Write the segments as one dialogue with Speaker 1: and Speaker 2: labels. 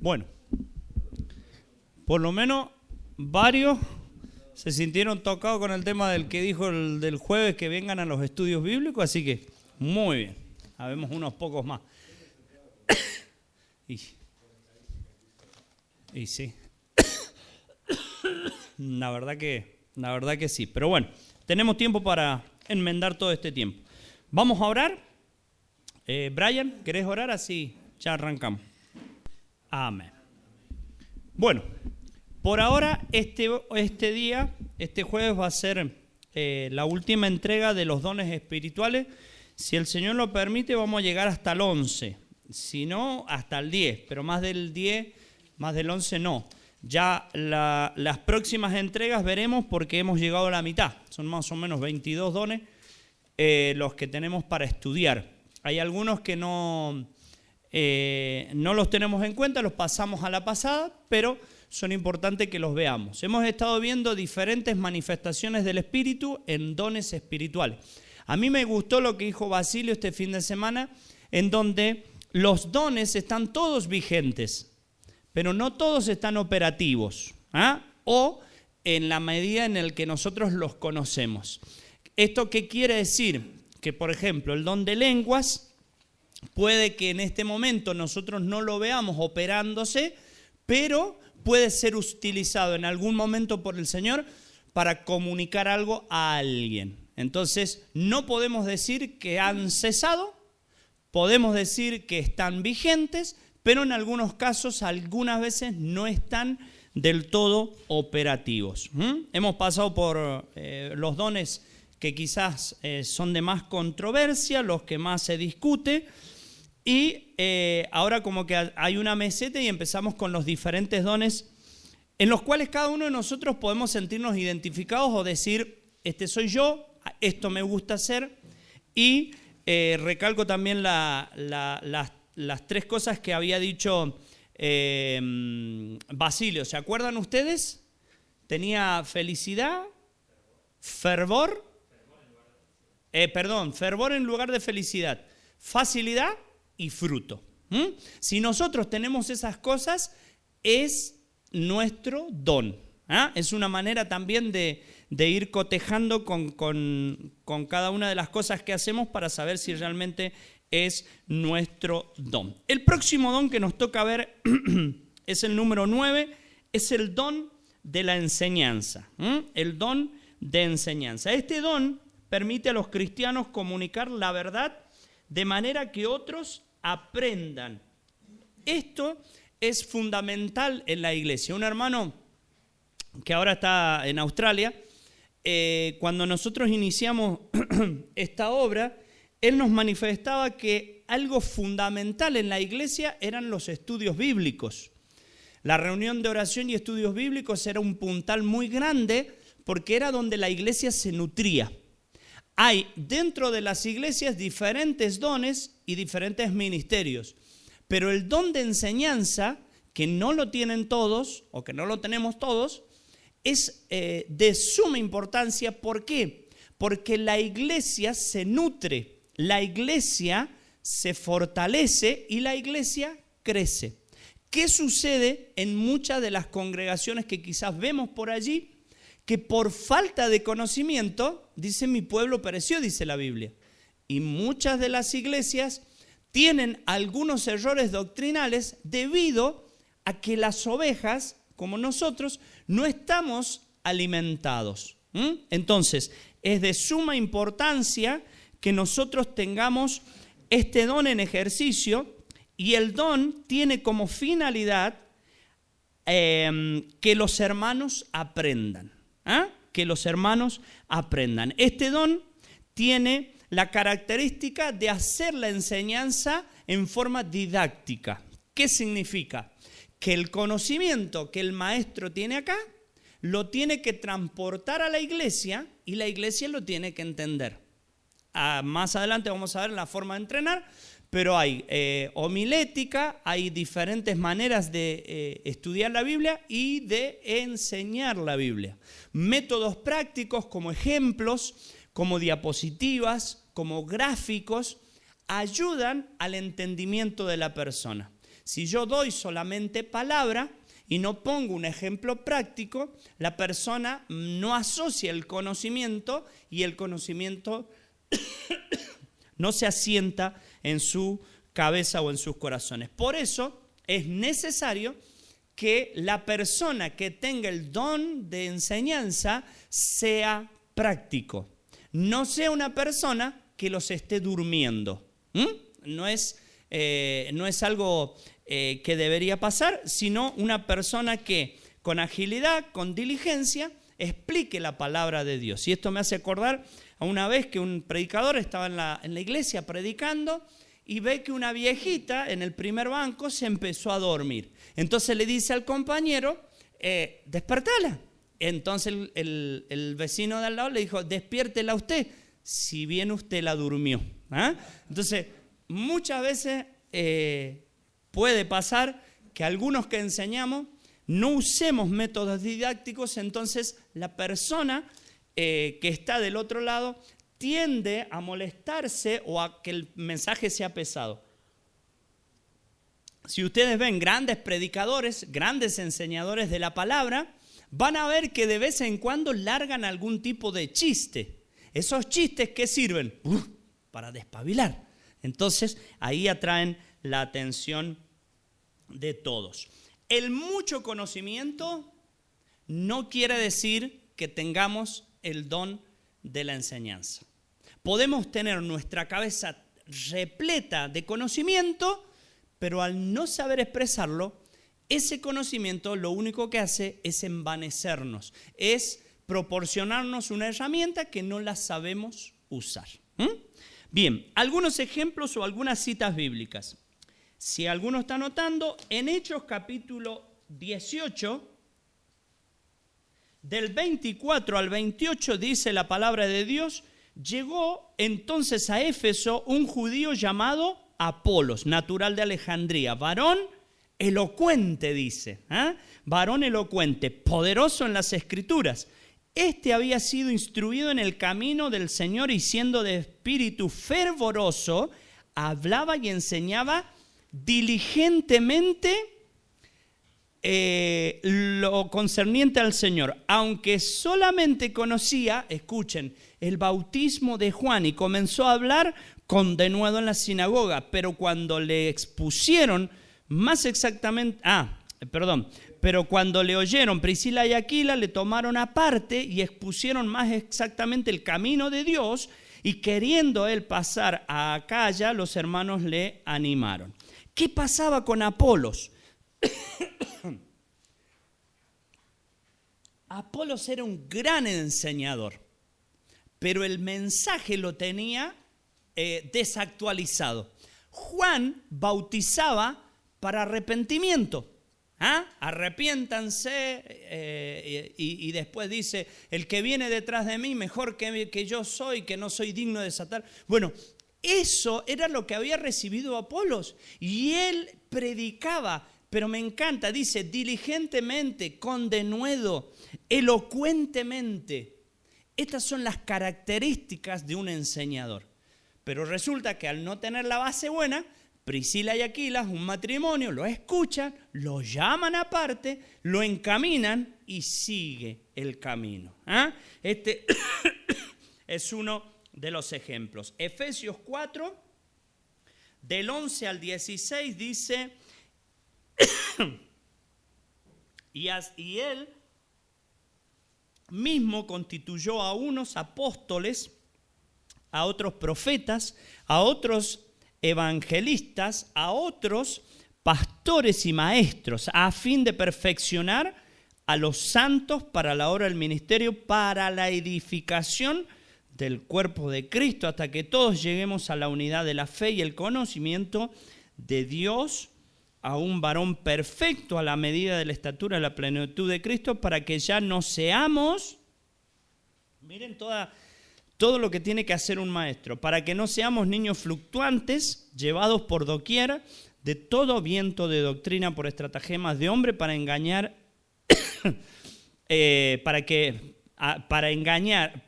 Speaker 1: Bueno, por lo menos varios se sintieron tocados con el tema del que dijo el del jueves, que vengan a los estudios bíblicos, así que muy bien, habemos unos pocos más. Y sí, la verdad que sí, pero bueno, tenemos tiempo para enmendar todo este tiempo. Vamos a orar. Brian, ¿querés orar? Así ya arrancamos. Amén. Bueno, por ahora este jueves va a ser la última entrega de los dones espirituales. Si el Señor lo permite, vamos a llegar hasta el 11. Si no, hasta el 10, pero más del 10, más del 11 no. Ya las próximas entregas veremos porque hemos llegado a la mitad. Son más o menos 22 dones los que tenemos para estudiar. Hay algunos que no los tenemos en cuenta, los pasamos a la pasada, pero son importantes que los veamos. Hemos estado viendo diferentes manifestaciones del Espíritu en dones espirituales. A mí me gustó lo que dijo Basilio este fin de semana, en donde los dones están todos vigentes, pero no todos están operativos, o en la medida en la que nosotros los conocemos. ¿Esto qué quiere decir? Que, por ejemplo, el don de lenguas puede que en este momento nosotros no lo veamos operándose, pero puede ser utilizado en algún momento por el Señor para comunicar algo a alguien. Entonces, no podemos decir que han cesado, podemos decir que están vigentes, pero en algunos casos, algunas veces no están del todo operativos. Hemos pasado por los dones que quizás son de más controversia, los que más se discute, y ahora como que hay una meseta y empezamos con los diferentes dones en los cuales cada uno de nosotros podemos sentirnos identificados o decir, este soy yo, esto me gusta hacer, y recalco también las tres cosas que había dicho Basilio. ¿Se acuerdan ustedes? Tenía felicidad, fervor, fervor en lugar de felicidad, facilidad y fruto. Si nosotros tenemos esas cosas, es nuestro don. Es una manera también de ir cotejando con cada una de las cosas que hacemos para saber si realmente es nuestro don. El próximo don que nos toca ver es el número 9, es el don de la enseñanza. El don de enseñanza. Este don permite a los cristianos comunicar la verdad de manera que otros aprendan. Esto es fundamental en la iglesia. Un hermano que ahora está en Australia, cuando nosotros iniciamos esta obra, él nos manifestaba que algo fundamental en la iglesia eran los estudios bíblicos. La reunión de oración y estudios bíblicos era un puntal muy grande porque era donde la iglesia se nutría. Hay dentro de las iglesias diferentes dones y diferentes ministerios, pero el don de enseñanza, que no lo tienen todos o que no lo tenemos todos, es de suma importancia. ¿Por qué? Porque la iglesia se nutre, la iglesia se fortalece y la iglesia crece. ¿Qué sucede en muchas de las congregaciones que quizás vemos por allí? Que por falta de conocimiento, dice, mi pueblo pereció, dice la Biblia. Y muchas de las iglesias tienen algunos errores doctrinales debido a que las ovejas, como nosotros, no estamos alimentados. Entonces, es de suma importancia que nosotros tengamos este don en ejercicio, y el don tiene como finalidad que los hermanos aprendan. Que los hermanos aprendan. Este don tiene la característica de hacer la enseñanza en forma didáctica. ¿Qué significa? Que el conocimiento que el maestro tiene acá lo tiene que transportar a la iglesia y la iglesia lo tiene que entender. Más adelante vamos a ver la forma de entrenar, pero hay homilética, hay diferentes maneras de estudiar la Biblia y de enseñar la Biblia. Métodos prácticos como ejemplos, como diapositivas, como gráficos, ayudan al entendimiento de la persona. Si yo doy solamente palabra y no pongo un ejemplo práctico, la persona no asocia el conocimiento y el conocimiento no se asienta en su cabeza o en sus corazones. Por eso es necesario que la persona que tenga el don de enseñanza sea práctico. No sea una persona que los esté durmiendo. No es algo que debería pasar, sino una persona que con agilidad, con diligencia, explique la palabra de Dios. Y esto me hace acordar a una vez que un predicador estaba en la iglesia predicando y ve que una viejita en el primer banco se empezó a dormir. Entonces le dice al compañero, despertala. Entonces el vecino de al lado le dijo, despiértela usted, si bien usted la durmió. Entonces, muchas veces puede pasar que algunos que enseñamos no usemos métodos didácticos, entonces la persona que está del otro lado tiende a molestarse o a que el mensaje sea pesado. Si ustedes ven grandes predicadores, grandes enseñadores de la palabra, van a ver que de vez en cuando largan algún tipo de chiste. Esos chistes, ¿qué sirven? Para despabilar. Entonces, ahí atraen la atención de todos. El mucho conocimiento no quiere decir que tengamos el don de la enseñanza. Podemos tener nuestra cabeza repleta de conocimiento, pero al no saber expresarlo, ese conocimiento lo único que hace es envanecernos, es proporcionarnos una herramienta que no la sabemos usar. Bien, algunos ejemplos o algunas citas bíblicas. Si alguno está notando, en Hechos capítulo 18, del 24 al 28 dice la palabra de Dios, llegó entonces a Éfeso un judío llamado Apolos, natural de Alejandría, varón elocuente, dice, varón elocuente, poderoso en las Escrituras. Este había sido instruido en el camino del Señor y siendo de espíritu fervoroso, hablaba y enseñaba diligentemente lo concerniente al Señor, aunque solamente conocía, escuchen, el bautismo de Juan y comenzó a hablar con denuedo en la sinagoga, pero cuando le expusieron más exactamente, pero cuando le oyeron Priscila y Aquila le tomaron aparte y expusieron más exactamente el camino de Dios y queriendo él pasar a Acaya, los hermanos le animaron. ¿Qué pasaba con Apolos? Apolos era un gran enseñador, pero el mensaje lo tenía desactualizado. Juan bautizaba para arrepentimiento. Arrepiéntanse y después dice, el que viene detrás de mí mejor que yo soy, que no soy digno de desatar. Bueno, eso era lo que había recibido Apolos y él predicaba, pero me encanta, dice diligentemente, con denuedo, elocuentemente. Estas son las características de un enseñador. Pero resulta que al no tener la base buena, Priscila y Aquila, un matrimonio, lo escuchan, lo llaman aparte, lo encaminan y sigue el camino. Este es uno de los ejemplos. Efesios 4, del 11 al 16 dice, y él mismo constituyó a unos apóstoles, a otros profetas, a otros evangelistas, a otros pastores y maestros, a fin de perfeccionar a los santos para la obra del ministerio, para la edificación del cuerpo de Cristo, hasta que todos lleguemos a la unidad de la fe y el conocimiento de Dios, a un varón perfecto a la medida de la estatura de la plenitud de Cristo, para que ya no seamos, miren todo lo que tiene que hacer un maestro, para que no seamos niños fluctuantes, llevados por doquier, de todo viento de doctrina por estratagemas de hombre, para engañar, para engañar,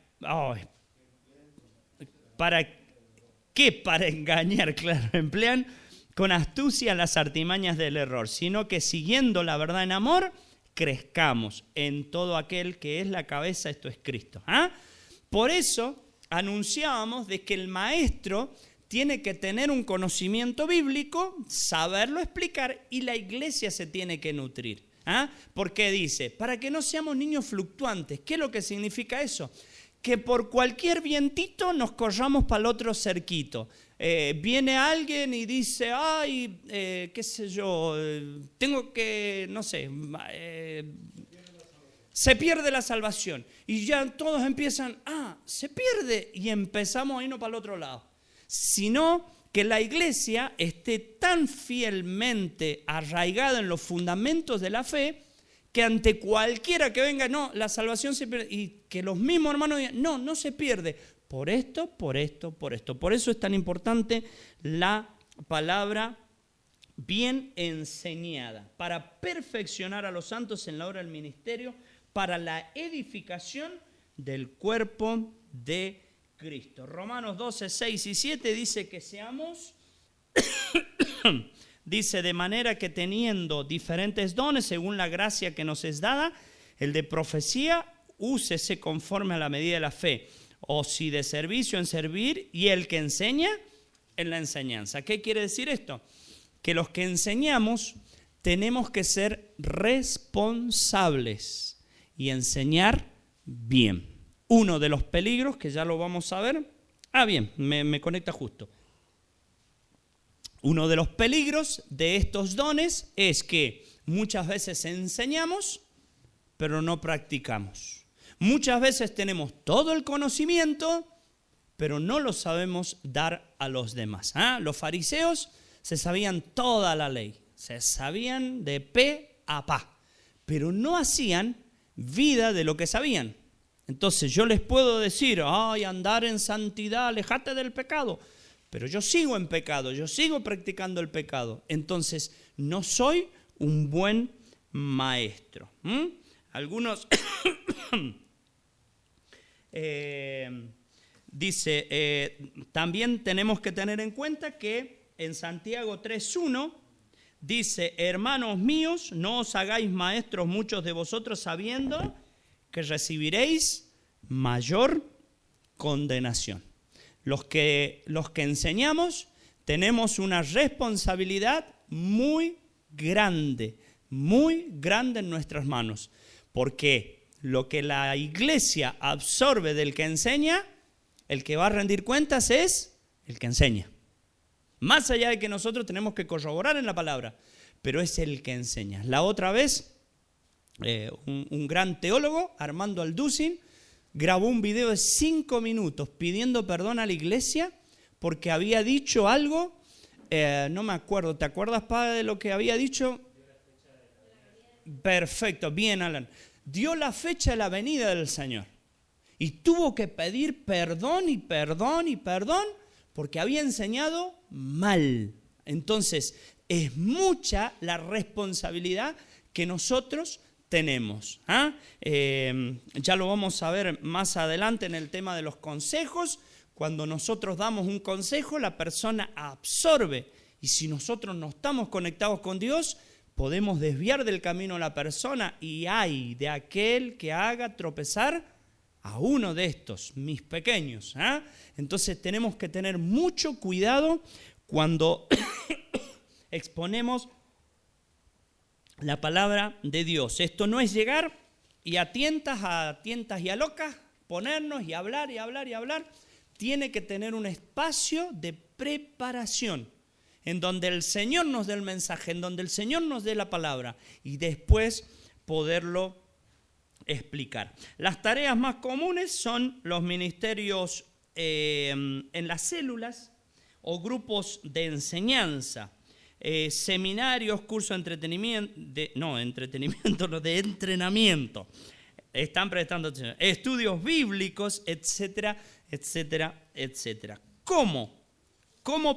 Speaker 1: claro, emplean con astucia las artimañas del error, sino que siguiendo la verdad en amor, crezcamos en todo aquel que es la cabeza, esto es Cristo. Por eso anunciábamos de que el maestro tiene que tener un conocimiento bíblico, saberlo explicar y la iglesia se tiene que nutrir. Porque dice, para que no seamos niños fluctuantes. ¿Qué es lo que significa eso? Que por cualquier vientito nos corramos para el otro cerquito. Viene alguien y dice, ay, qué sé yo, tengo que, no sé, se pierde la salvación. Y ya todos empiezan, se pierde, y empezamos a irnos para el otro lado. Sino que la iglesia esté tan fielmente arraigada en los fundamentos de la fe, que ante cualquiera que venga, no, la salvación se pierde, y que los mismos hermanos digan, no se pierde, por esto, por esto, por esto. Por eso es tan importante la palabra bien enseñada, para perfeccionar a los santos en la obra del ministerio, para la edificación del cuerpo de Cristo. Romanos 12, 6 y 7 dice que seamos, dice, de manera que teniendo diferentes dones según la gracia que nos es dada, el de profecía, úsese conforme a la medida de la fe, o si de servicio en servir, y el que enseña en la enseñanza. ¿Qué quiere decir esto? Que los que enseñamos tenemos que ser responsables y enseñar bien. Uno de los peligros, que ya lo vamos a ver, bien, me conecta justo. Uno de los peligros de estos dones es que muchas veces enseñamos, pero no practicamos. Muchas veces tenemos todo el conocimiento, pero no lo sabemos dar a los demás. Los fariseos se sabían toda la ley, se sabían de pe a pa, pero no hacían vida de lo que sabían. Entonces yo les puedo decir, andar en santidad, alejate del pecado, pero yo sigo en pecado, yo sigo practicando el pecado. Entonces no soy un buen maestro. Algunos dice, también tenemos que tener en cuenta que en Santiago 3:1 dice, hermanos míos, no os hagáis maestros muchos de vosotros sabiendo que recibiréis mayor condenación. Los que enseñamos tenemos una responsabilidad muy grande en nuestras manos, porque lo que la iglesia absorbe del que enseña, el que va a rendir cuentas es el que enseña. Más allá de que nosotros tenemos que corroborar en la palabra, pero es el que enseña. La otra vez, un gran teólogo, Armando Alducin, grabó un video de 5 minutos pidiendo perdón a la iglesia porque había dicho algo, no me acuerdo, ¿te acuerdas, padre, de lo que había dicho? Perfecto, bien, Alan. Dio la fecha de la venida del Señor y tuvo que pedir perdón y perdón y perdón porque había enseñado mal. Entonces, es mucha la responsabilidad que nosotros tenemos. Ya lo vamos a ver más adelante en el tema de los consejos. Cuando nosotros damos un consejo, la persona absorbe. Y si nosotros no estamos conectados con Dios, podemos desviar del camino a la persona. Y hay de aquel que haga tropezar a uno de estos, mis pequeños. Entonces tenemos que tener mucho cuidado cuando exponemos la palabra de Dios. Esto no es llegar y a tientas y a locas ponernos y hablar. Tiene que tener un espacio de preparación en donde el Señor nos dé el mensaje, en donde el Señor nos dé la palabra y después poderlo explicar. Las tareas más comunes son los ministerios en las células o grupos de enseñanza. Seminarios, cursos de entrenamiento. Están prestando atención. Estudios bíblicos, etcétera, etcétera, etcétera. ¿Cómo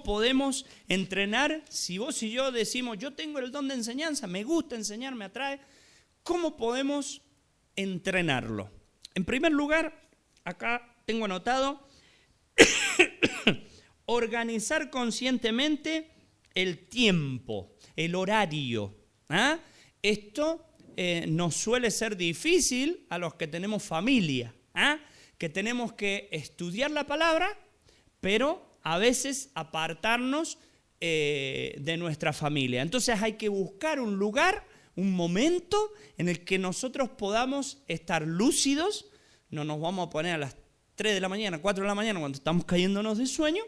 Speaker 1: podemos entrenar? Si vos y yo decimos, yo tengo el don de enseñanza, me gusta enseñar, me atrae, ¿cómo podemos entrenarlo? En primer lugar, acá tengo anotado, organizar conscientemente el tiempo, el horario. ¿Ah? Esto nos suele ser difícil a los que tenemos familia, ¿ah? Que tenemos que estudiar la palabra, pero a veces apartarnos de nuestra familia. Entonces hay que buscar un lugar, un momento en el que nosotros podamos estar lúcidos. No nos vamos a poner a las 3 de la mañana, 4 de la mañana cuando estamos cayéndonos de sueño,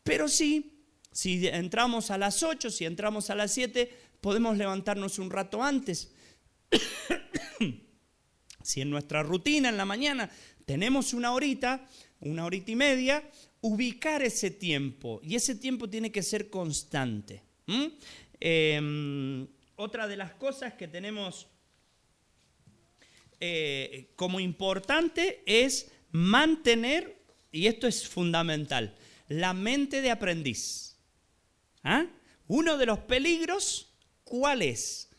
Speaker 1: pero sí, si entramos a las 8, si entramos a las 7, podemos levantarnos un rato antes. Si en nuestra rutina en la mañana tenemos una horita y media, ubicar ese tiempo. Y ese tiempo tiene que ser constante. Otra de las cosas que tenemos como importante es mantener, y esto es fundamental, la mente de aprendiz. ¿Ah? Uno de los peligros, ¿cuál es?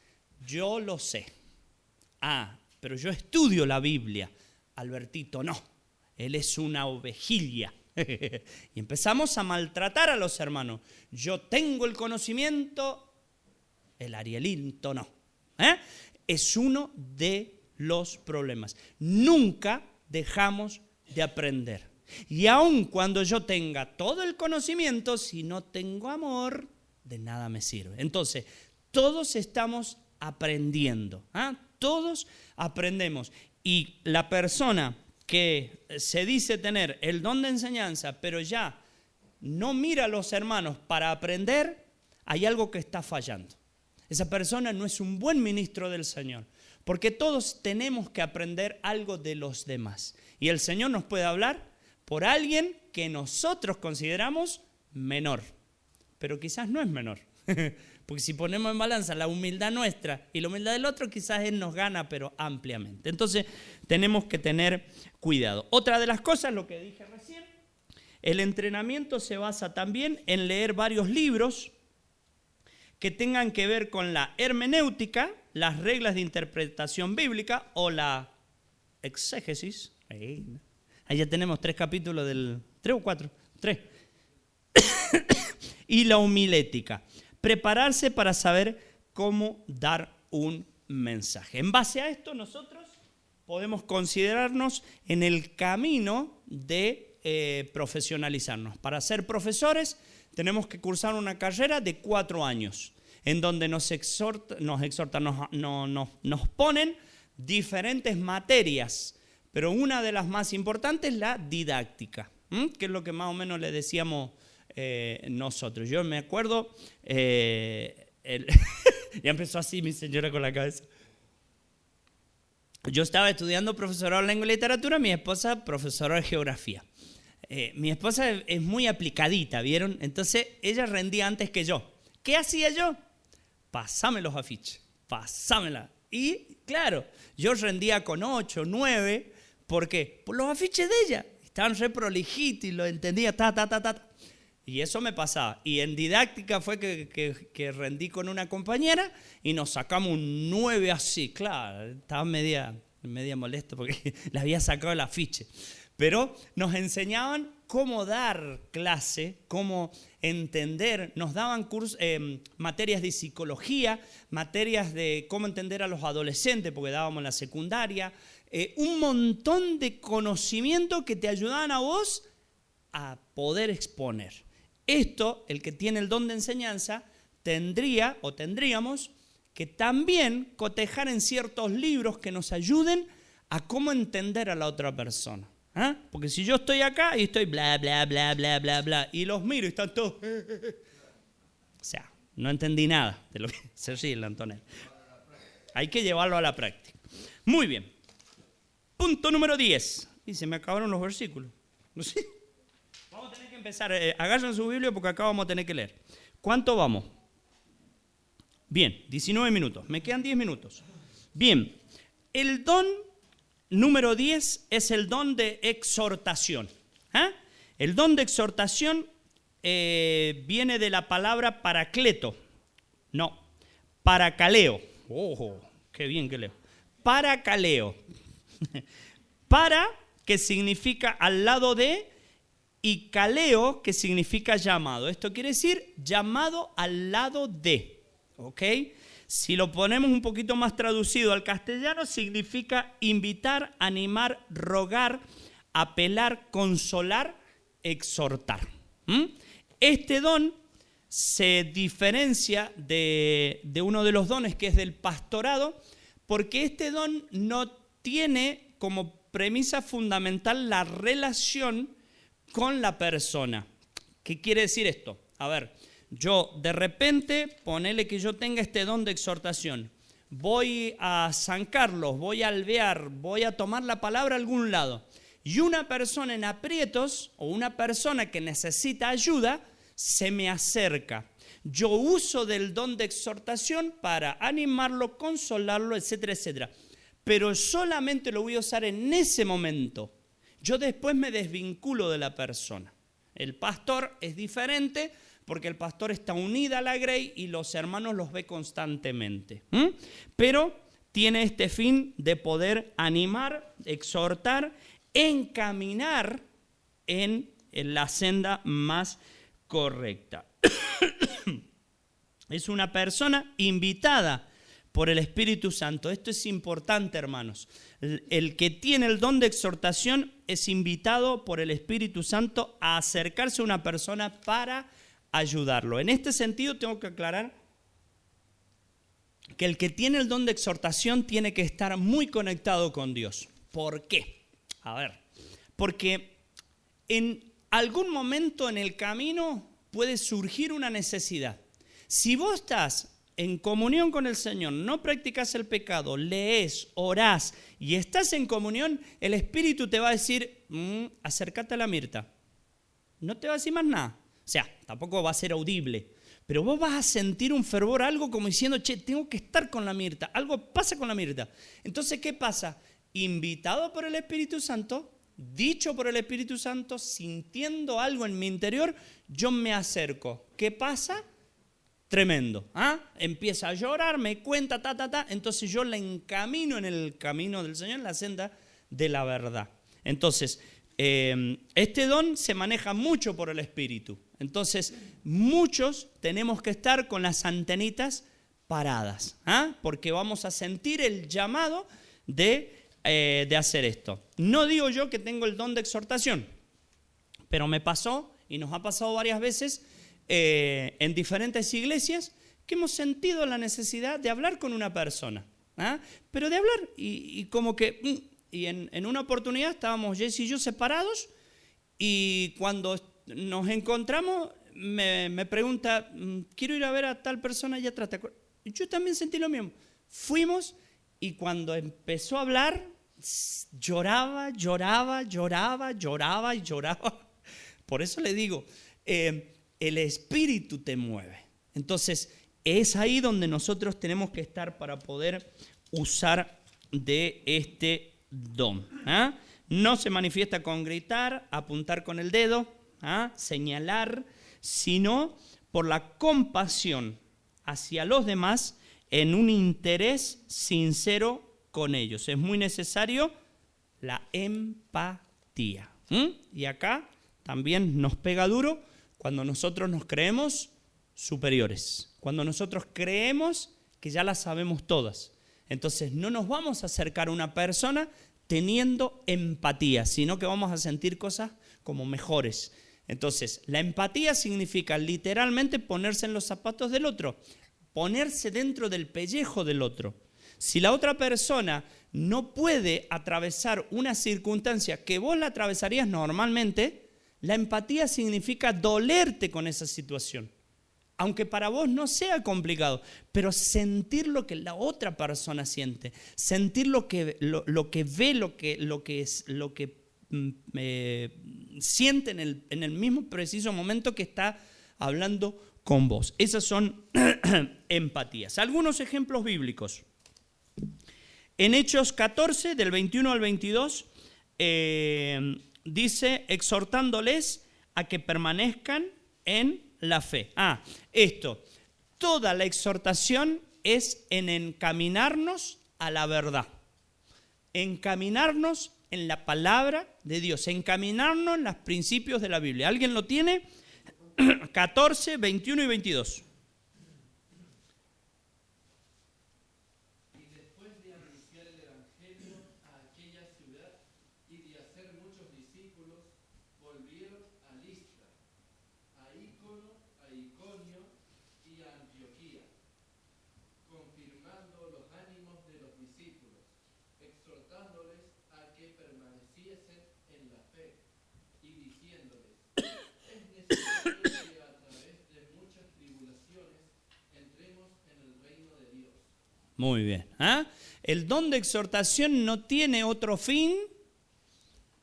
Speaker 1: Yo lo sé. Pero yo estudio la Biblia. Albertito no, él es una ovejilla. Y empezamos a maltratar a los hermanos. Yo tengo el conocimiento, el Arielito no. Es uno de los problemas. Nunca dejamos de aprender. Y aun cuando yo tenga todo el conocimiento, si no tengo amor, de nada me sirve. Entonces, todos estamos aprendiendo. Todos aprendemos. Y la persona que se dice tener el don de enseñanza, pero ya no mira a los hermanos para aprender, hay algo que está fallando. Esa persona no es un buen ministro del Señor, porque todos tenemos que aprender algo de los demás. Y el Señor nos puede hablar por alguien que nosotros consideramos menor, pero quizás no es menor. Porque si ponemos en balanza la humildad nuestra y la humildad del otro, quizás él nos gana, pero ampliamente. Entonces, tenemos que tener cuidado. Otra de las cosas, lo que dije recién, el entrenamiento se basa también en leer varios libros que tengan que ver con la hermenéutica, las reglas de interpretación bíblica o la exégesis. Ahí ya tenemos 3 capítulos del... 3 o 4, 3. Y la homilética. Prepararse para saber cómo dar un mensaje. En base a esto, nosotros podemos considerarnos en el camino de profesionalizarnos. Para ser profesores, tenemos que cursar una carrera de 4 años, en donde nos ponen diferentes materias, pero una de las más importantes es la didáctica, que es lo que más o menos le decíamos nosotros. Yo me acuerdo, ya empezó así mi señora con la cabeza. Yo estaba estudiando profesorado de lengua y literatura, mi esposa profesora de geografía. Mi esposa es muy aplicadita, ¿vieron? Entonces ella rendía antes que yo. ¿Qué hacía yo? Pasame los afiches, pasámela. Y claro, yo rendía con 8, 9, ¿por qué? Por los afiches de ella. Estaban re prolijitos y lo entendía, Y eso me pasaba. Y en didáctica fue que rendí con una compañera y nos sacamos un 9 así. Claro, estaba media molesta porque le había sacado el afiche. Pero nos enseñaban cómo dar clase, cómo entender. Nos daban materias de psicología, materias de cómo entender a los adolescentes, porque dábamos la secundaria. Un montón de conocimiento que te ayudaban a vos a poder exponer. Esto, el que tiene el don de enseñanza, tendríamos que también cotejar en ciertos libros que nos ayuden a cómo entender a la otra persona. Porque si yo estoy acá y estoy bla, bla, bla, bla, bla, bla, y los miro y están todos... O sea, no entendí nada de lo que se ríe el Antonel. Hay que llevarlo a la práctica. Muy bien. Punto número 10. Y se me acabaron los versículos. ¿No sé? Vamos a tener que empezar. Agarren su Biblia porque acá vamos a tener que leer. ¿Cuánto vamos? Bien, 19 minutos. Me quedan 10 minutos. Bien, el don número 10 es el don de exhortación. El don de exhortación viene de la palabra paracleto. No, paracaleo. ¡Oh, qué bien que leo! Paracaleo. Para, que significa al lado de, y kaleo, que significa llamado. Esto quiere decir llamado al lado de, ¿ok? Si lo ponemos un poquito más traducido al castellano, significa invitar, animar, rogar, apelar, consolar, exhortar. Este don se diferencia de uno de los dones que es del pastorado, porque este don no tiene como premisa fundamental la relación con la persona. ¿Qué quiere decir esto? A ver, yo de repente, ponele que yo tenga este don de exhortación, voy a San Carlos, voy a alvear, voy a tomar la palabra a algún lado, y una persona en aprietos o una persona que necesita ayuda se me acerca. Yo uso del don de exhortación para animarlo, consolarlo, etcétera, etcétera. Pero solamente lo voy a usar en ese momento. Yo después me desvinculo de la persona. El pastor es diferente porque el pastor está unido a la grey y los hermanos los ve constantemente. Pero tiene este fin de poder animar, exhortar, encaminar en la senda más correcta. Es una persona invitada por el Espíritu Santo. Esto es importante, hermanos. El que tiene el don de exhortación es invitado por el Espíritu Santo a acercarse a una persona para ayudarlo. En este sentido tengo que aclarar que el que tiene el don de exhortación tiene que estar muy conectado con Dios. ¿Por qué? A ver, porque en algún momento en el camino puede surgir una necesidad. Si vos estás en comunión con el Señor, no practicas el pecado, lees, orás y estás en comunión, el Espíritu te va a decir, acércate a la Mirta. No te va a decir más nada. O sea, tampoco va a ser audible, pero vos vas a sentir un fervor, algo como diciendo, che, tengo que estar con la Mirta, algo pasa con la Mirta. Entonces, ¿qué pasa? Invitado por el Espíritu Santo, dicho por el Espíritu Santo, sintiendo algo en mi interior, yo me acerco. ¿Qué pasa? Tremendo. Empieza a llorar, me cuenta, entonces yo la encamino en el camino del Señor, en la senda de la verdad. Entonces, este don se maneja mucho por el Espíritu. Entonces, muchos tenemos que estar con las antenitas paradas, porque vamos a sentir el llamado de hacer esto. No digo yo que tengo el don de exhortación, pero me pasó y nos ha pasado varias veces en diferentes iglesias que hemos sentido la necesidad de hablar con una persona, pero de hablar y como que y en una oportunidad estábamos Jesse y yo separados y cuando nos encontramos me pregunta, quiero ir a ver a tal persona allá atrás. Yo también sentí lo mismo. Fuimos y cuando empezó a hablar lloraba. Por eso le digo, el Espíritu te mueve. Entonces, es ahí donde nosotros tenemos que estar para poder usar de este don. No se manifiesta con gritar, apuntar con el dedo, señalar, sino por la compasión hacia los demás en un interés sincero con ellos. Es muy necesario la empatía. Y acá también nos pega duro cuando nosotros nos creemos superiores, cuando nosotros creemos que ya las sabemos todas. Entonces no nos vamos a acercar a una persona teniendo empatía, sino que vamos a sentir cosas como mejores. Entonces, la empatía significa literalmente ponerse en los zapatos del otro, ponerse dentro del pellejo del otro. Si la otra persona no puede atravesar una circunstancia que vos la atravesarías normalmente, la empatía significa dolerte con esa situación. Aunque para vos no sea complicado, pero sentir lo que la otra persona siente, sentir lo que ve, lo que siente en el mismo preciso momento que está hablando con vos. Esas son empatías. Algunos ejemplos bíblicos. En Hechos 14, del 21 al 22, dice, exhortándoles a que permanezcan en la fe. Toda la exhortación es en encaminarnos a la verdad. Encaminarnos en la palabra de Dios, encaminarnos en los principios de la Biblia. ¿Alguien lo tiene? 14, 21 y 22. Muy bien. El don de exhortación no tiene otro fin.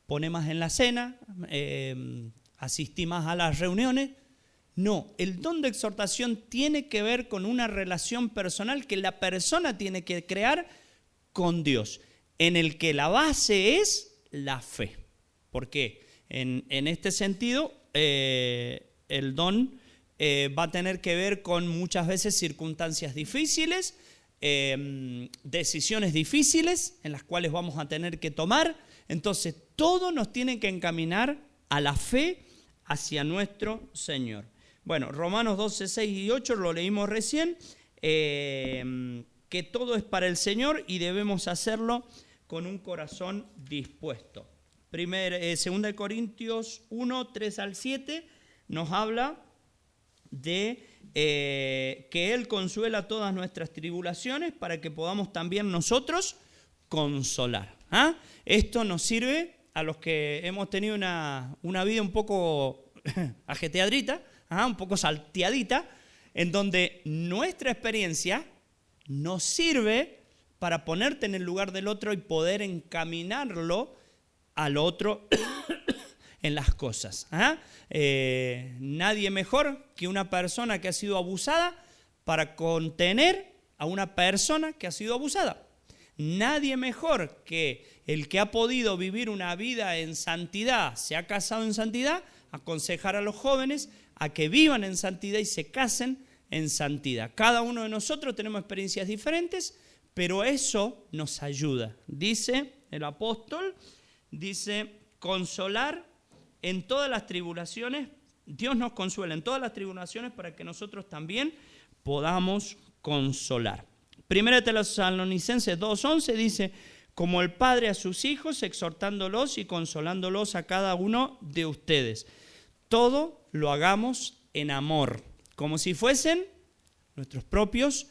Speaker 1: Pone más en la cena, asistí más a las reuniones. No, el don de exhortación tiene que ver con una relación personal que la persona tiene que crear con Dios, en el que la base es la fe. Porque en este sentido, el don va a tener que ver con muchas veces circunstancias difíciles, decisiones difíciles en las cuales vamos a tener que tomar. Entonces, todo nos tiene que encaminar a la fe hacia nuestro Señor. Bueno, Romanos 12, 6 y 8 lo leímos recién, que todo es para el Señor y debemos hacerlo con un corazón dispuesto. 2 Corintios 1, 3 al 7 nos habla de que Él consuela todas nuestras tribulaciones para que podamos también nosotros consolar. Esto nos sirve a los que hemos tenido una vida un poco ajetreadita, un poco salteadita, en donde nuestra experiencia nos sirve para ponerte en el lugar del otro y poder encaminarlo al otro en las cosas. Nadie mejor que una persona que ha sido abusada para contener a una persona que ha sido abusada. Nadie mejor que el que ha podido vivir una vida en santidad, se ha casado en santidad, aconsejar a los jóvenes a que vivan en santidad y se casen en santidad. Cada uno de nosotros tenemos experiencias diferentes, pero eso nos ayuda. Dice el apóstol, consolar en todas las tribulaciones. Dios nos consuela en todas las tribulaciones para que nosotros también podamos consolar. 1 Tesalonicenses 2:11 dice, como el Padre a sus hijos, exhortándolos y consolándolos a cada uno de ustedes. Todo lo hagamos en amor, como si fuesen nuestros propios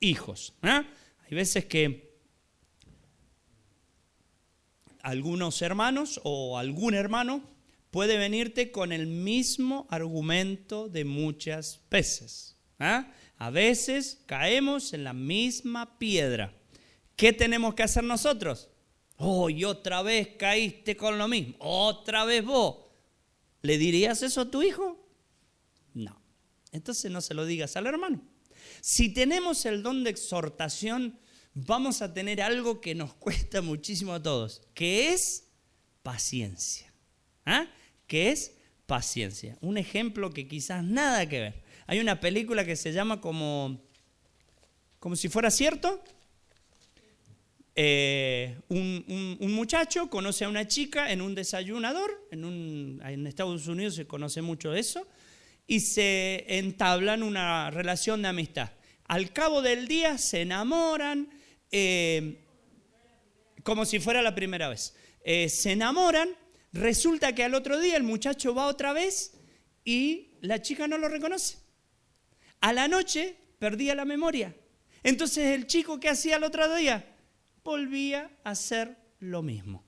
Speaker 1: hijos. Hay veces que algunos hermanos o algún hermano puede venirte con el mismo argumento de muchas veces. A veces caemos en la misma piedra. ¿Qué tenemos que hacer nosotros? Y otra vez caíste con lo mismo. Otra vez vos. ¿Le dirías eso a tu hijo? No. Entonces no se lo digas al hermano. Si tenemos el don de exhortación, vamos a tener algo que nos cuesta muchísimo a todos, que es paciencia. ¿Qué es paciencia? Un ejemplo que quizás nada que ver. Hay una película que se llama como si fuera cierto. Un muchacho conoce a una chica en un desayunador, en Estados Unidos se conoce mucho eso, y se entablan una relación de amistad. Al cabo del día se enamoran, como si fuera la primera vez. Se enamoran, resulta que al otro día el muchacho va otra vez y la chica no lo reconoce. A la noche perdía la memoria. Entonces el chico, ¿qué hacía el otro día? Volvía a hacer lo mismo.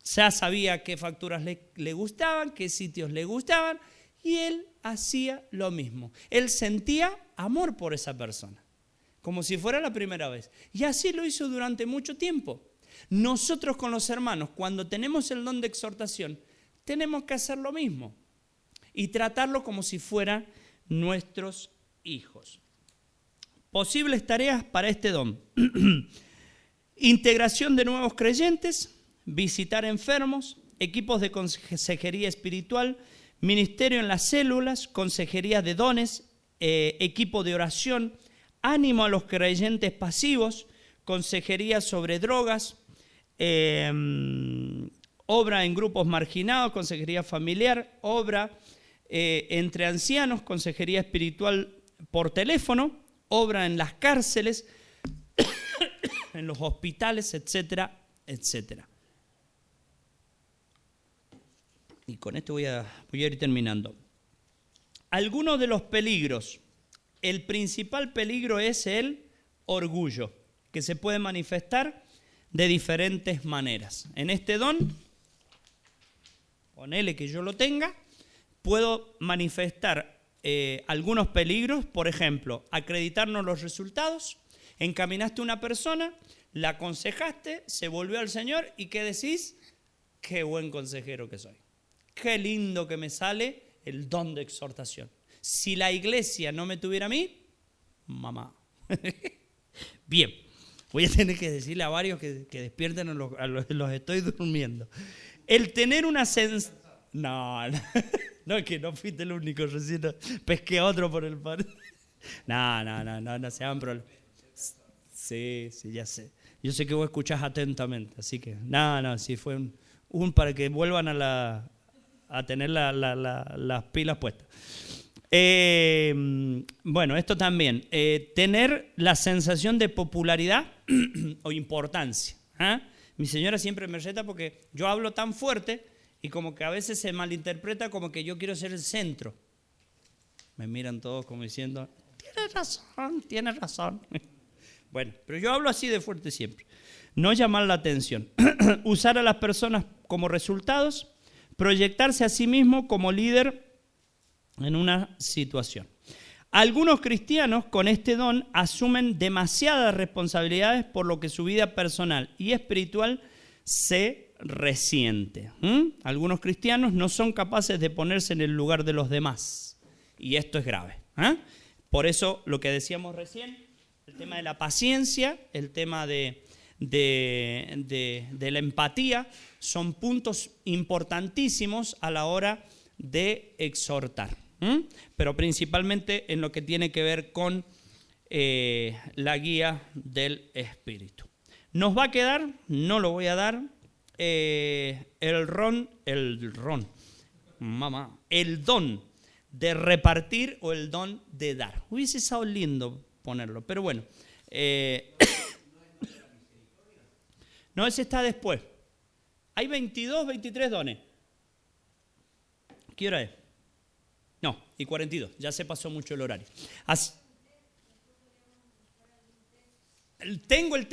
Speaker 1: Ya sabía qué facturas le gustaban, qué sitios le gustaban, y él hacía lo mismo. Él sentía amor por esa persona, como si fuera la primera vez. Y así lo hizo durante mucho tiempo. Nosotros con los hermanos, cuando tenemos el don de exhortación, tenemos que hacer lo mismo y tratarlo como si fueran nuestros hijos. Posibles tareas para este don. Integración de nuevos creyentes, visitar enfermos, equipos de consejería espiritual, ministerio en las células, consejería de dones, equipo de oración, ánimo a los creyentes pasivos, consejería sobre drogas, obra en grupos marginados, consejería familiar, obra entre ancianos, consejería espiritual por teléfono, obra en las cárceles, en los hospitales, etcétera, etcétera. Y con esto voy a ir terminando. Algunos de los peligros. El principal peligro es el orgullo, que se puede manifestar de diferentes maneras. En este don, ponele que yo lo tenga, puedo manifestar algunos peligros. Por ejemplo, acreditarnos los resultados. Encaminaste a una persona, la aconsejaste, se volvió al Señor y ¿qué decís? Qué buen consejero que soy. Qué lindo que me sale el don de exhortación. Si la iglesia no me tuviera a mí, mamá. Bien, voy a tener que decirle a varios que despierten a los estoy durmiendo. El tener una sensación... No, es que no fuiste el único, recién pesqué a otro por el par. No se hagan problemas. Sí, ya sé. Yo sé que vos escuchás atentamente, así que... sí, fue un para que vuelvan a tener las pilas puestas. Bueno, esto también. Tener la sensación de popularidad o importancia. Mi señora siempre me reta porque yo hablo tan fuerte y como que a veces se malinterpreta como que yo quiero ser el centro. Me miran todos como diciendo, tienes razón. Bueno, pero yo hablo así de fuerte siempre. No llamar la atención. Usar a las personas como resultados. Proyectarse a sí mismo como líder en una situación. Algunos cristianos con este don asumen demasiadas responsabilidades por lo que su vida personal y espiritual se resiente. Algunos cristianos no son capaces de ponerse en el lugar de los demás. Y esto es grave. Por eso lo que decíamos recién, el tema de la paciencia, el tema de la empatía, son puntos importantísimos a la hora de exhortar. Pero principalmente en lo que tiene que ver con la guía del Espíritu. Nos va a quedar, no lo voy a dar, el don de repartir o el don de dar. Hubiese sido lindo ponerlo, pero bueno. No, ese está después. Hay 22, 23 dones. ¿Qué hora es? No, y 42. Ya se pasó mucho el horario. Tengo el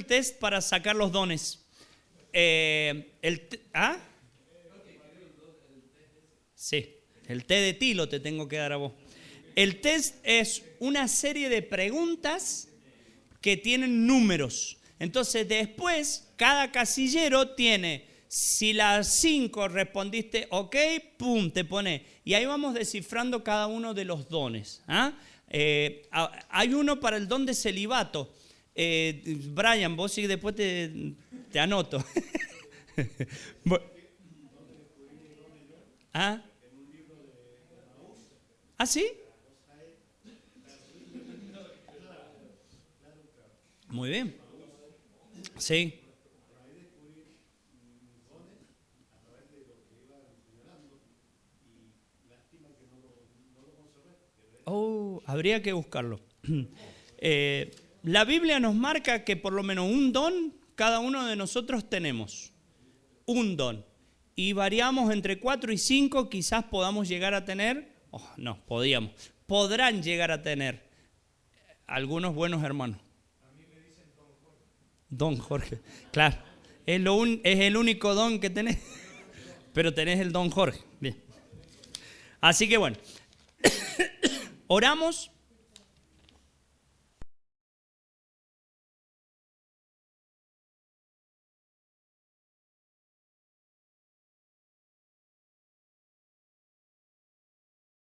Speaker 1: test para sacar los dones. Sí, el té de tilo te tengo que dar a vos. El test es una serie de preguntas que tienen números. Entonces después cada casillero tiene, si las 5 respondiste ok, pum, te pone. Y ahí vamos descifrando cada uno de los dones. Hay uno para el don de celibato. Brian, vos sí después te anoto. ¿Ah? ¿Sí? Muy bien. Sí. Habría que buscarlo. La Biblia nos marca que por lo menos un don cada uno de nosotros tenemos. Un don. Y variamos entre 4 y 5, quizás podamos llegar a tener, podrán llegar a tener algunos buenos hermanos. A mí me dicen Don Jorge. Claro, es el único don que tenés, pero tenés el Don Jorge. Bien. Así que bueno, oramos